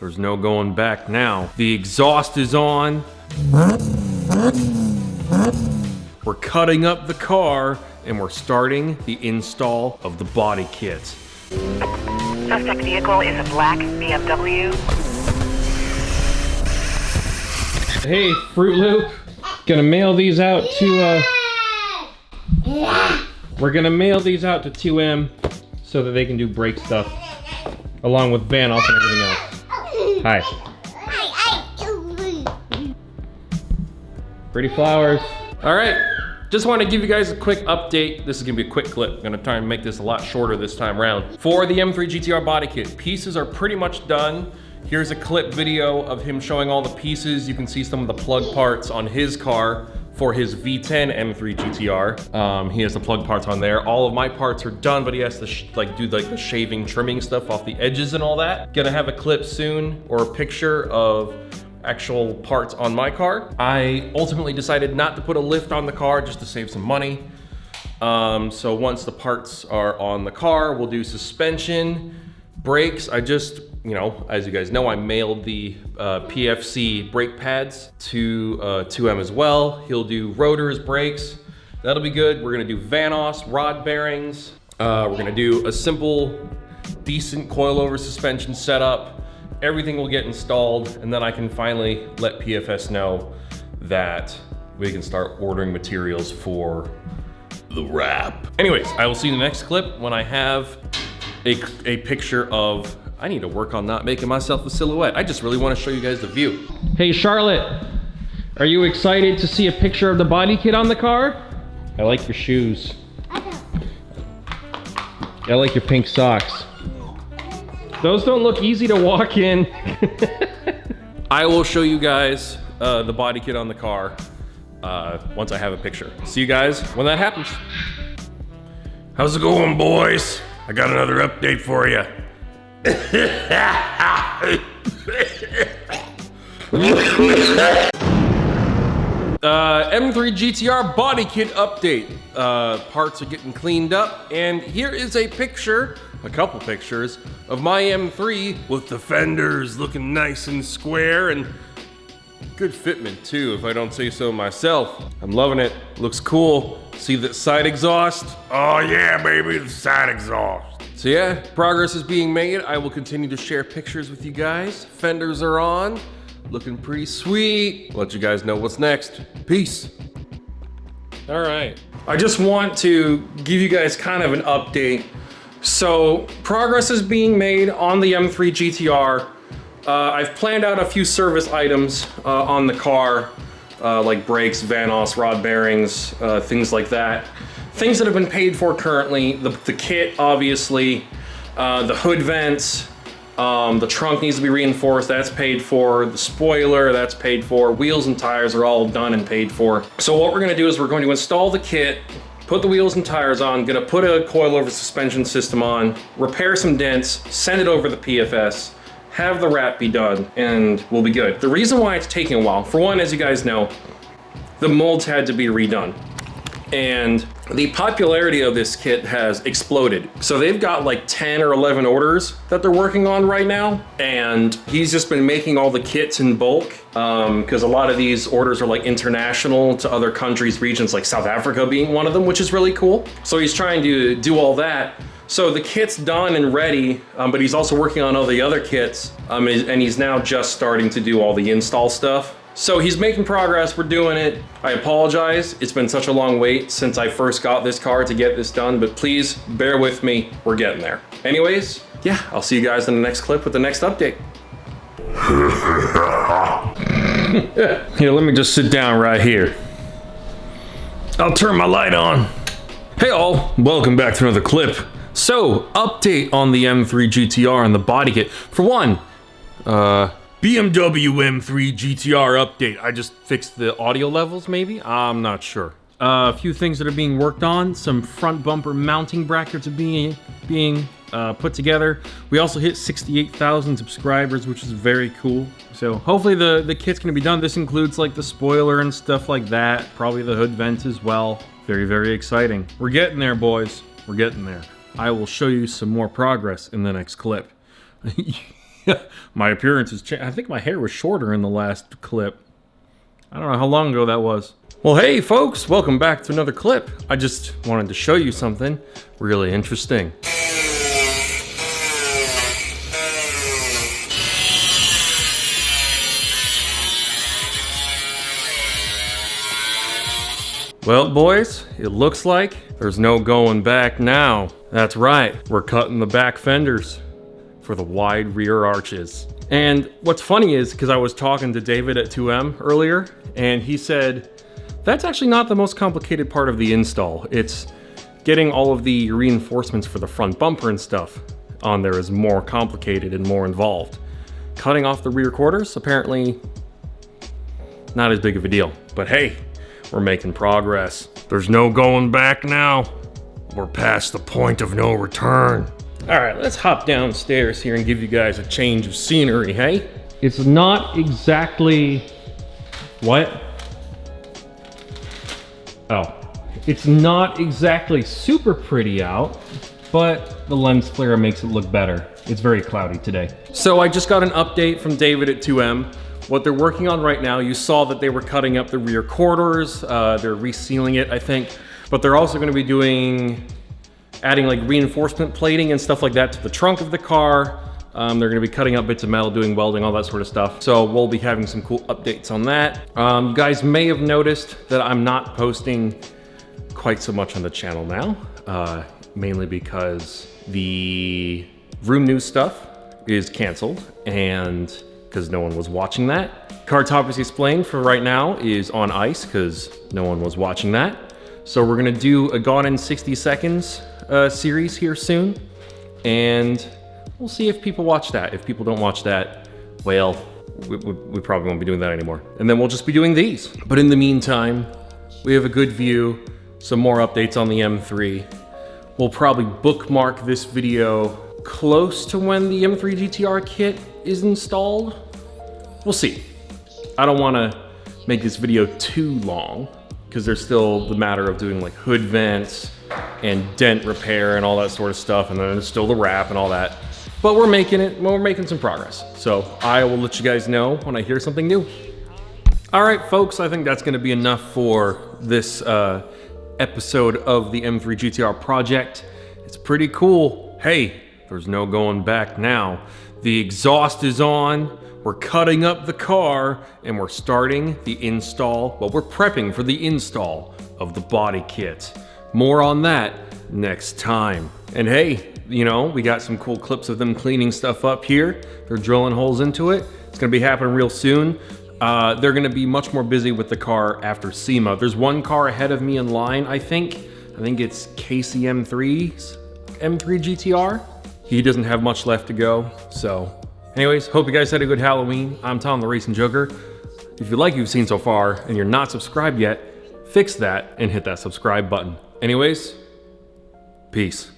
There's no going back now. The exhaust is on. We're cutting up the car and we're starting the install of the body kit. Suspect vehicle is a black BMW. Hey, Fruit Loop. Gonna mail these out to, we're gonna mail these out to 2M so that they can do brake stuff, along with Van Off and everything else. Hi. Pretty flowers. All right, just want to give you guys a quick update. This is gonna be a quick clip. I'm gonna try and make this a lot shorter this time around. For the M3 GTR body kit, pieces are pretty much done. Here's a clip video of him showing all the pieces. You can see some of the plug parts on his car for his V10 M3 GTR. He has the plug parts on there. All of my parts are done, but he has to do the shaving, trimming stuff off the edges and all that. Gonna have a clip soon, or a picture of actual parts on my car. I ultimately decided not to put a lift on the car just to save some money. So once the parts are on the car, we'll do suspension, brakes. I just, you know, as you guys know, I mailed the PFC brake pads to 2M as well. He'll do rotors, brakes. That'll be good. We're gonna do Vanos, rod bearings. We're gonna do a simple, decent coilover suspension setup. Everything will get installed, and then I can finally let PFS know that we can start ordering materials for the wrap. Anyways, I will see you in the next clip when I have a picture of, I need to work on not making myself a silhouette. I just really want to show you guys the view. Hey Charlotte, are you excited to see a picture of the body kit on the car? I like your shoes. I like your pink socks. Those don't look easy to walk in. I will show you guys the body kit on the car once I have a picture. See you guys when that happens. How's it going, boys? I got another update for you. M3 GTR body kit update. Parts are getting cleaned up, and here is a picture, a couple pictures, of my M3 with the fenders looking nice and square and good fitment too, if I don't say so myself. I'm loving it. Looks cool. See that side exhaust? Oh yeah, baby, the side exhaust. So yeah, progress is being made. I will continue to share pictures with you guys. Fenders are on, looking pretty sweet. Let you guys know what's next. Peace. All right, I just want to give you guys kind of an update. So progress is being made on the M3 GTR. I've planned out a few service items on the car, like brakes, Vanos, rod bearings, things like that. Things that have been paid for currently, the kit, obviously, the hood vents, the trunk needs to be reinforced, that's paid for, the spoiler, that's paid for, wheels and tires are all done and paid for. So what we're gonna do is we're going to install the kit, put the wheels and tires on, gonna put a coilover suspension system on, repair some dents, send it over the PFS, have the wrap be done, and we'll be good. The reason why it's taking a while, for one, as you guys know, the molds had to be redone. And the popularity of this kit has exploded. So they've got like 10 or 11 orders that they're working on right now. And he's just been making all the kits in bulk because a lot of these orders are like international to other countries, regions, like South Africa being one of them, which is really cool. So he's trying to do all that. So the kit's done and ready, but he's also working on all the other kits. And he's now just starting to do all the install stuff. So he's making progress, we're doing it. I apologize, it's been such a long wait since I first got this car to get this done, but please bear with me, we're getting there. Anyways, yeah, I'll see you guys in the next clip with the next update. Here, let me just sit down right here. I'll turn my light on. Hey all, welcome back to another clip. So, update on the M3 GTR and the body kit. For one, BMW M3 GTR update. I just fixed the audio levels, maybe? I'm not sure. A few things that are being worked on. Some front bumper mounting brackets are being put together. We also hit 68,000 subscribers, which is very cool. So hopefully the kit's gonna be done. This includes like the spoiler and stuff like that. Probably the hood vents as well. Very, very exciting. We're getting there, boys. We're getting there. I will show you some more progress in the next clip. My appearance has changed. I think my hair was shorter in the last clip. I don't know how long ago that was. Well, hey folks, welcome back to another clip. I just wanted to show you something really interesting. Well, boys, it looks like there's no going back now. That's right, we're cutting the back fenders for the wide rear arches. And what's funny is, because I was talking to David at 2M earlier, and he said, that's actually not the most complicated part of the install. It's getting all of the reinforcements for the front bumper and stuff on there is more complicated and more involved. Cutting off the rear quarters, apparently not as big of a deal. But hey, we're making progress. There's no going back now. We're past the point of no return. All right, let's hop downstairs here and give you guys a change of scenery, hey? It's not exactly... What? Oh. It's not exactly super pretty out, but the lens flare makes it look better. It's very cloudy today. So I just got an update from David at 2M. What they're working on right now, you saw that they were cutting up the rear quarters, they're resealing it, I think, but they're also gonna be adding like reinforcement plating and stuff like that to the trunk of the car. They're gonna be cutting up bits of metal, doing welding, all that sort of stuff. So we'll be having some cool updates on that. You guys may have noticed that I'm not posting quite so much on the channel now, mainly because the Vroom News stuff is canceled and because no one was watching that. Car Topics Explained for right now is on ice because no one was watching that. So we're gonna do a Gone in 60 Seconds series here soon, and we'll see if people watch that. If people don't watch that, well, we probably won't be doing that anymore. And then we'll just be doing these. But in the meantime, we have a good view, some more updates on the M3. We'll probably bookmark this video close to when the M3 GTR kit is installed. We'll see. I don't want to make this video too long because there's still the matter of doing like hood vents and dent repair and all that sort of stuff, and then there's still the wrap and all that. But we're making some progress. So I will let you guys know when I hear something new. All right, folks, I think that's going to be enough for this episode of the M3 GTR project. It's pretty cool. Hey, there's no going back now. The exhaust is on, we're cutting up the car, and we're starting the install, well, we're prepping for the install of the body kit. More on that next time. And hey, you know, we got some cool clips of them cleaning stuff up here. They're drilling holes into it. It's gonna be happening real soon. They're gonna be much more busy with the car after SEMA. There's one car ahead of me in line, I think it's Casey M3's M3 GTR. He doesn't have much left to go. So anyways, hope you guys had a good Halloween. I'm Tom the Racing Joker. If you like what you've seen so far and you're not subscribed yet, fix that and hit that subscribe button. Anyways, peace.